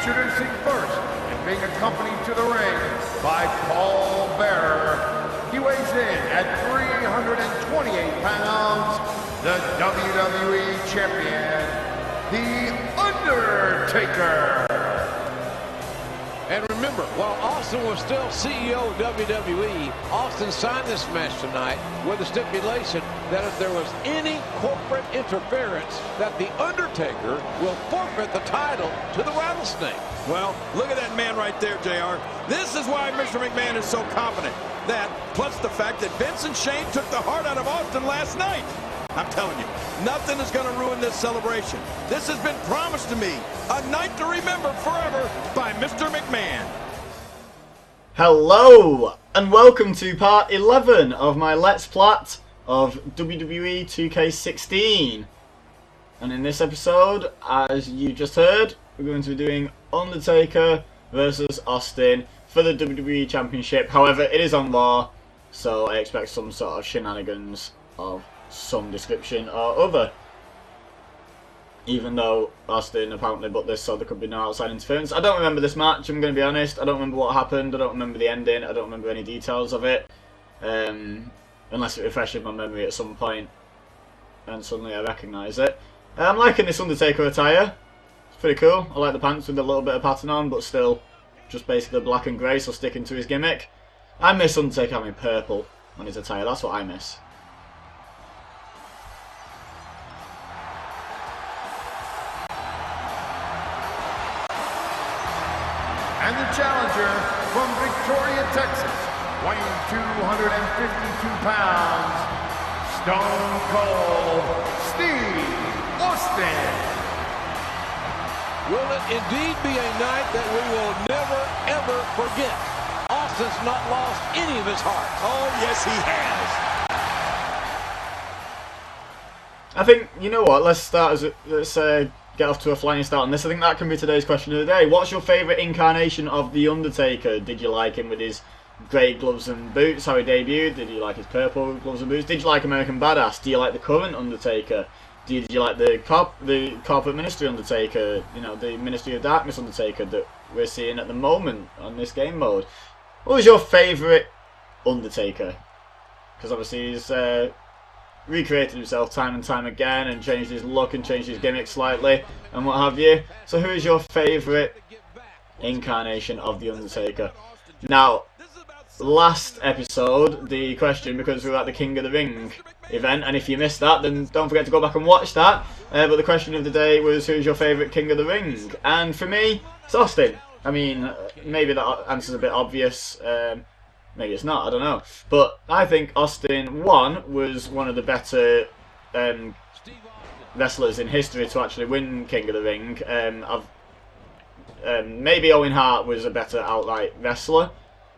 Introducing first, and being accompanied to the ring by Paul Bearer. He weighs in at 328 pounds, the WWE Champion, The Undertaker. And remember, while Austin was still CEO of WWE, Austin signed this match tonight with a stipulation that if there was any corporate interference, that The Undertaker will forfeit the title to the Rattlesnake. Well, look at that man right there, JR. This is why Mr. McMahon is so confident. That, plus the fact that Vince and Shane took the heart out of Austin last night. I'm telling you, nothing is going to ruin this celebration. This has been promised to me, a night to remember forever by Mr. McMahon. Hello, and welcome to part 11 of my Let's Plat of WWE 2K16. And in this episode, as you just heard, we're going to be doing Undertaker versus Austin for the WWE Championship. However, it is on Raw, so I expect some sort of shenanigans of some description or other. Even though Austin apparently booked this so there could be no outside interference. I don't remember this match, I'm going to be honest. I don't remember what happened, I don't remember the ending, I don't remember any details of it. Unless it refreshes my memory at some point and suddenly I recognise it. I'm liking this Undertaker attire. It's pretty cool. I like the pants with a little bit of pattern on, but still just basically black and grey, so sticking to his gimmick. I miss Undertaker having purple on his attire, that's what I miss. And the challenger from Victoria, Texas, weighing 252 pounds, Stone Cold Steve Austin. Will it indeed be a night that we will never, ever forget? Austin's not lost any of his heart. Oh, yes, he has. I think, you know what, let's get off to a flying start on this. I think that can be today's question of the day. What's your favourite incarnation of The Undertaker? Did you like him with his grey gloves and boots, how he debuted? Did you like his purple gloves and boots? Did you like American Badass? Do you like the current Undertaker? Did you like the corporate ministry Undertaker? You know, the Ministry of Darkness Undertaker that we're seeing at the moment on this game mode? What was your favourite Undertaker? Because obviously he's recreated himself time and time again and changed his look and changed his gimmick slightly and what have you. So who is your favourite incarnation of The Undertaker? Now, last episode, the question, because we were at the King of the Ring event, and if you missed that, then don't forget to go back and watch that. But the question of the day was, who's your favourite King of the Ring? And for me, it's Austin. I mean, maybe that answer's a bit obvious. Maybe it's not, I don't know. But I think Austin, was one of the better wrestlers in history to actually win King of the Ring. Maybe Owen Hart was a better outright wrestler.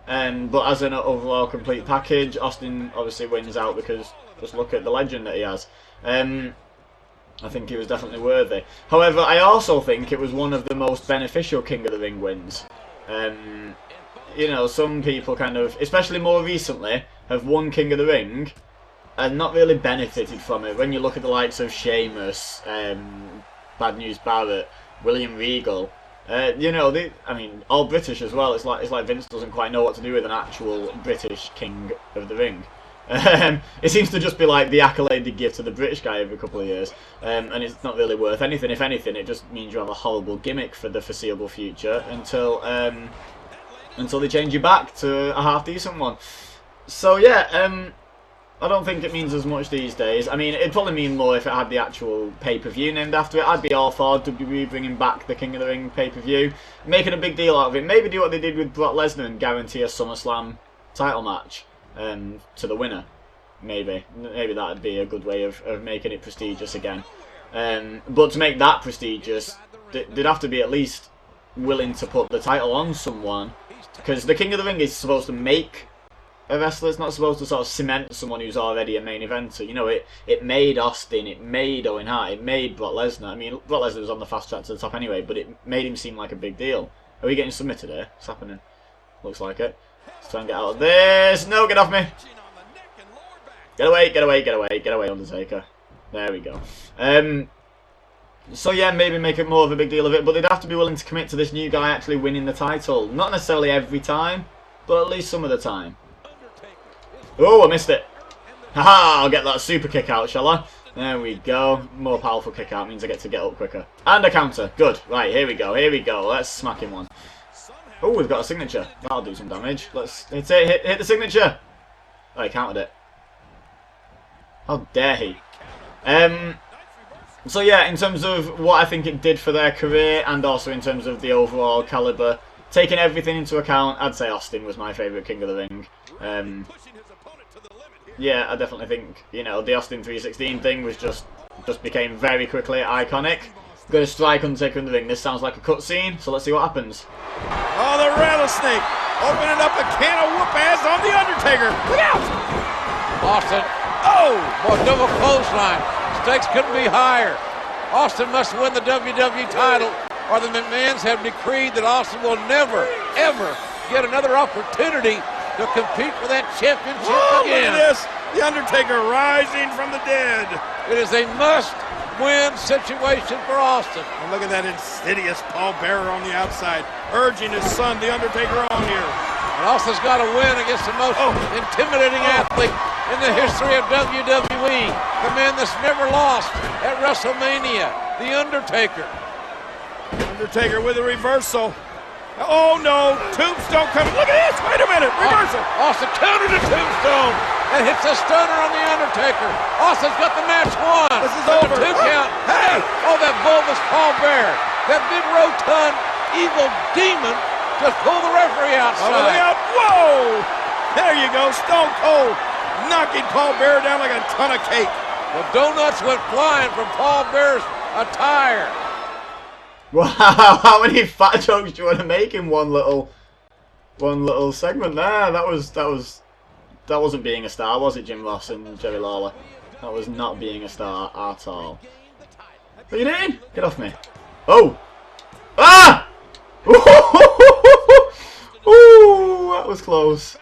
But as an overall complete package, Austin obviously wins out because just look at the legend that he has. I think he was definitely worthy. However, I also think it was one of the most beneficial King of the Ring wins. You know, some people kind of, especially more recently, have won King of the Ring and not really benefited from it. When you look at the likes of Sheamus, Bad News Barrett, William Regal, you know, I mean, all British as well. It's like Vince doesn't quite know what to do with an actual British King of the Ring. It seems to just be like the accolade they give to the British guy every couple of years, and it's not really worth anything. If anything, it just means you have a horrible gimmick for the foreseeable future until they change you back to a half-decent one. So yeah, I don't think it means as much these days. I mean, it'd probably mean more if it had the actual pay-per-view named after it. I'd be all for WWE bringing back the King of the Ring pay-per-view, making a big deal out of it. Maybe do what they did with Brock Lesnar and guarantee a SummerSlam title match to the winner. Maybe that'd be a good way of making it prestigious again. But to make that prestigious, they'd have to be at least willing to put the title on someone. Because the King of the Ring is supposed to make a wrestler. It's not supposed to sort of cement someone who's already a main eventer. You know, it made Austin, it made Owen Hart, it made Brock Lesnar. I mean, Brock Lesnar was on the fast track to the top anyway, but it made him seem like a big deal. Are we getting submitted here? What's happening? Looks like it. Let's try and get out of this. No, get off me. Get away, get away, get away, get away, Undertaker. There we go. So yeah, maybe make it more of a big deal of it, but they'd have to be willing to commit to this new guy actually winning the title. Not necessarily every time, but at least some of the time. Oh, I missed it. Haha, I'll get that super kick out, shall I? There we go. More powerful kick out means I get to get up quicker. And a counter. Good. Right, here we go. Here we go. Let's smack him one. Oh, we've got a signature. That'll do some damage. Let's hit it. Hit the signature. Oh, he countered it. How dare he? So yeah, in terms of what I think it did for their career, and also in terms of the overall caliber, taking everything into account, I'd say Austin was my favourite King of the Ring. Yeah, I definitely think, you know, the Austin 316 thing was just became very quickly iconic. Going to strike Undertaker in the ring. This sounds like a cutscene, so let's see what happens. Oh, the rattlesnake opening up a can of whoop ass on the Undertaker. Look out! Austin. Oh! Boy, double clothesline. Stakes couldn't be higher. Austin must win the WWE title, or the McMahons have decreed that Austin will never, ever get another opportunity to compete for that championship again. Look at this. The Undertaker rising from the dead. It is a must-win situation for Austin. And look at that insidious Paul Bearer on the outside, urging his son, the Undertaker, on here. And Austin's got to win against the most intimidating athlete in the history of WWE. The man that's never lost at WrestleMania, The Undertaker. Undertaker with a reversal. Oh no, Tombstone coming. Look at this, wait a minute, reversal. Austin countered a Tombstone and hits a stunner on The Undertaker. Austin's got the match won. This is over. 2 count. Hey! Oh, that bulbous Paul Bearer. That big rotund evil demon just pulled the referee outside. Oh, look out. Whoa! There you go, Stone Cold. Knocking Paul Bearer down like a ton of cake. The donuts went flying from Paul Bearer's attire. Wow, how many fat jokes do you want to make in one little segment there? That wasn't being a star, was it, Jim Ross and Jerry Lawler? That was not being a star at all. What are you doing? Get off me. Oh! Ah! Ooh, that was close.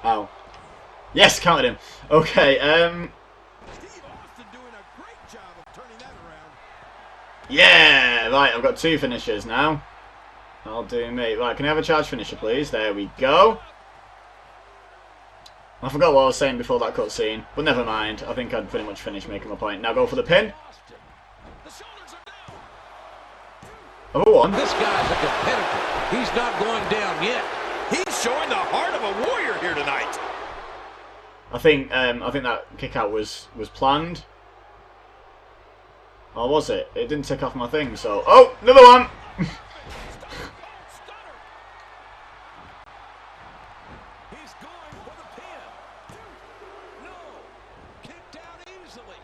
Ow. Yes, counted him. Okay, yeah, right, I've got 2 finishers now. I'll do me. Right, can I have a charge finisher, please? There we go. I forgot what I was saying before that cutscene, but never mind. I think I'd pretty much finished making my point. Now go for the pin. Number 1. This guy's a competitor. He's not going down yet. He's showing the heart of a warrior here tonight. I think that kick out was planned. Or was it? It didn't tick off my thing, so... Oh! Another one!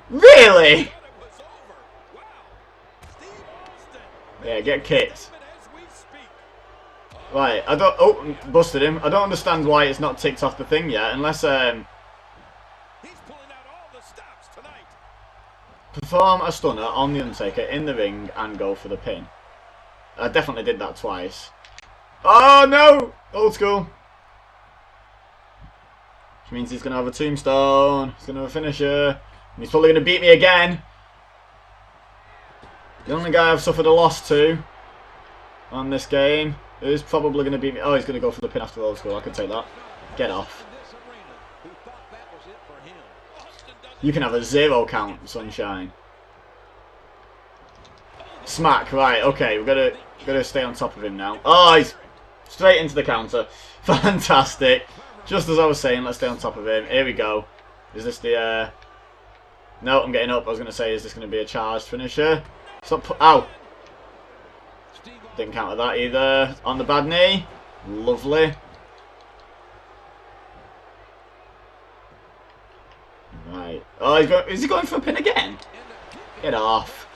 Really? Yeah, get kicked. Right, I don't... Oh, busted him. I don't understand why it's not ticked off the thing yet, unless... Perform a stunner on The Undertaker in the ring and go for the pin. I definitely did that twice. Oh no! Old school. Which means he's going to have a tombstone. He's going to have a finisher. And he's probably going to beat me again. The only guy I've suffered a loss to on this game is probably going to beat me. Oh, he's going to go for the pin after old school. I can take that. Get off. You can have a 0 count, sunshine. Smack, right, okay, we've got to stay on top of him now. Oh, he's straight into the counter. Fantastic. Just as I was saying, let's stay on top of him. Here we go. Is this the, No, I'm getting up. I was going to say, is this going to be a charged finisher? Stop. Ow. Didn't counter that either. On the bad knee. Lovely. Right. Oh, is he going for a pin again? Get off.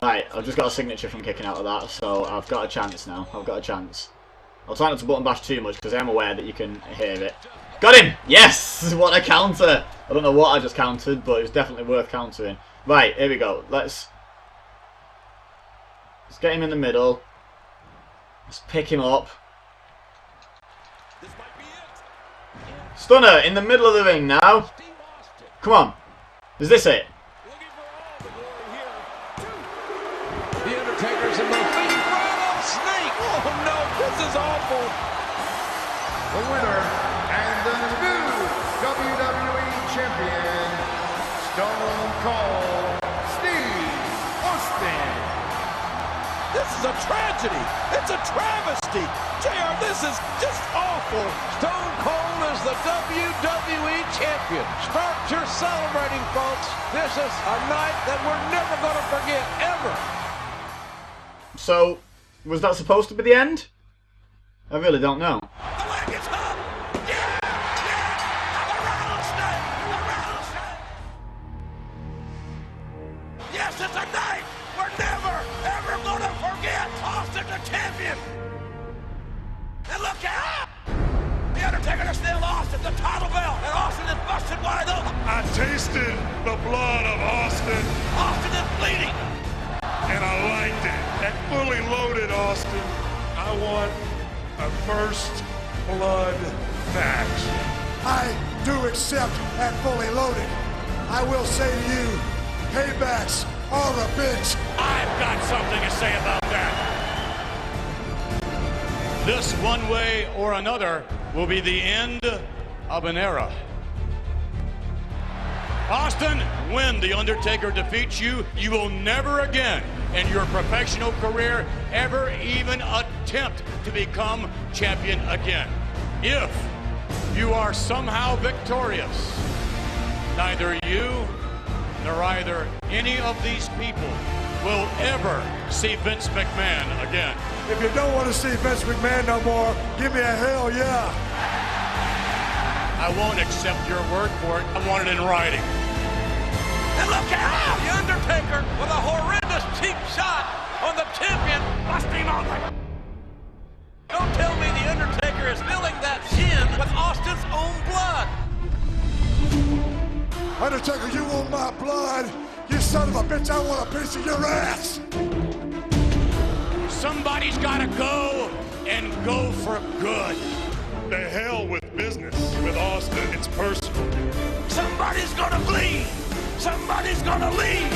Right, I've just got a signature from kicking out of that, so I've got a chance now. I've got a chance. I'll try not to button bash too much because I am aware that you can hear it. Got him! Yes! What a counter! I don't know what I just countered, but it was definitely worth countering. Right, here we go. Let's get him in the middle. Let's pick him up. Stunner in the middle of the ring now. Come on. Is this it? Undertaker's in the feet. Rattlesnake! Oh no, this is awful. The winner and the new WWE Champion, Stone Cold Steve Austin. This is a tragedy. It's a travesty. JR, this is just awful. Stone Cold is the WWE Champion. Start your celebrating, folks. This is a night that we're never going to forget, ever. So, was that supposed to be the end? I really don't know. The leg is up. Yeah! The rattlesnake! The rattlesnake! Yes, it's a night we're never, ever going to forget. Austin the champion. And look out! The Undertaker to steal Austin, the title belt, and Austin is busted wide open. I tasted the blood of Austin, Austin is bleeding. and I liked it. At fully loaded Austin, I want a first blood match. I do accept at fully loaded. I will say to you, paybacks are a bitch. I've got something to say about that. This one way or another will be the end of an era. Austin, when The Undertaker defeats you, you will never again in your professional career ever even attempt to become champion again. If you are somehow victorious, neither you nor either any of these people will ever see Vince McMahon again. If you don't want to see Vince McMahon no more, give me a hell yeah. I won't accept your word for it. I want it in writing. And look out! The Undertaker with a horrendous cheap shot on the champion. Must be open. Don't tell me The Undertaker is filling that chin with Austin's own blood. Undertaker, you want my blood? You son of a bitch, I want a piece of your ass. Somebody's got to go and go for good. The hell with business. With Austin, it's personal. Somebody's gonna bleed. Somebody's gonna leave.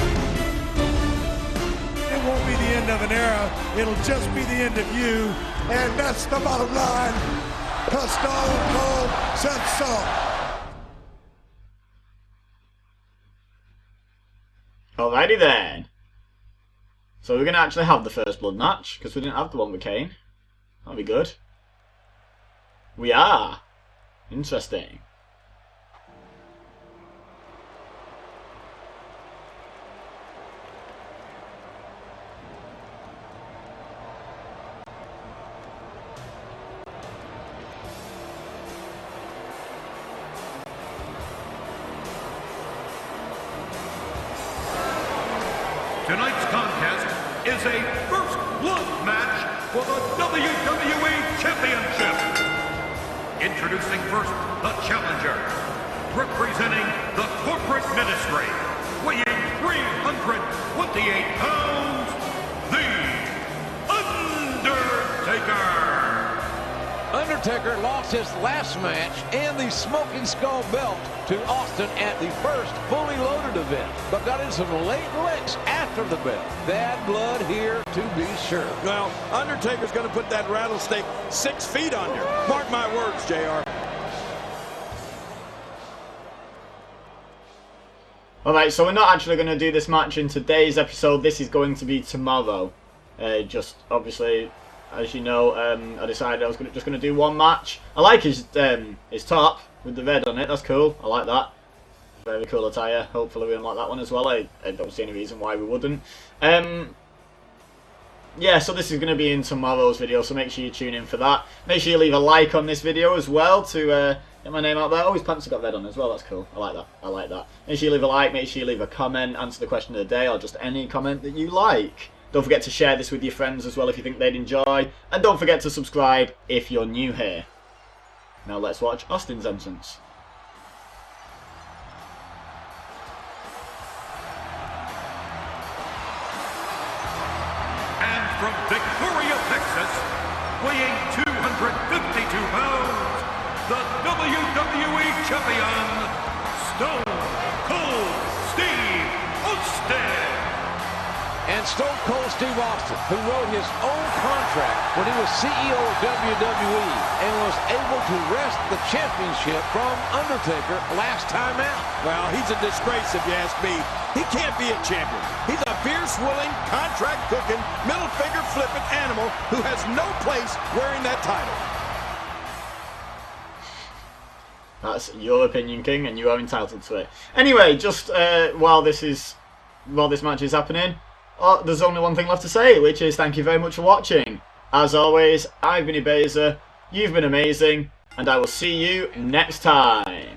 It won't be the end of an era. It'll just be the end of you. And that's the bottom line. 'Cause Stone Cold said so. Alrighty then. So we're going to actually have the first blood match, because we didn't have the one with Kane. That'll be good. We are. Interesting. Tonight's contest is a first blood match for the WWE Championship. Introducing first the challenger, representing the corporate ministry, weighing 328 pounds, The Undertaker. Undertaker lost his last match and the Smoking Skull belt to Austin at the first fully loaded event, but got in some late licks after the belt. Bad blood here to be sure. Well, Undertaker's gonna put that rattlesnake 6 feet under. Mark my words, JR. Alright, so we're not actually going to do this match in today's episode. This is going to be tomorrow. Just, obviously, as you know, I decided I was just going to do one match. I like his top with the red on it. That's cool. I like that. Very cool attire. Hopefully we unlock that one as well. I don't see any reason why we wouldn't. Yeah, so this is going to be in tomorrow's video, so make sure you tune in for that. Make sure you leave a like on this video as well to get my name out there. Oh, his pants have got red on as well. That's cool. I like that. I like that. Make sure you leave a like. Make sure you leave a comment. Answer the question of the day, or just any comment that you like. Don't forget to share this with your friends as well if you think they'd enjoy. And don't forget to subscribe if you're new here. Now let's watch Austin's entrance. And from Victoria, Texas, weighing 252 pounds, the WWE Champion, Stone Cold Steve Austin. And And Stone Cold Steve Austin, who wrote his own contract when he was CEO of WWE and was able to wrest the championship from Undertaker last time out. Well, he's a disgrace if you ask me. He can't be a champion. He's a fierce-willing, contract-cooking, middle-finger-flipping animal who has no place wearing that title. That's your opinion, King, and you are entitled to it. Anyway, just while this match is happening, there's only one thing left to say, which is thank you very much for watching. As always, I've been Ibeza, you've been amazing, and I will see you next time.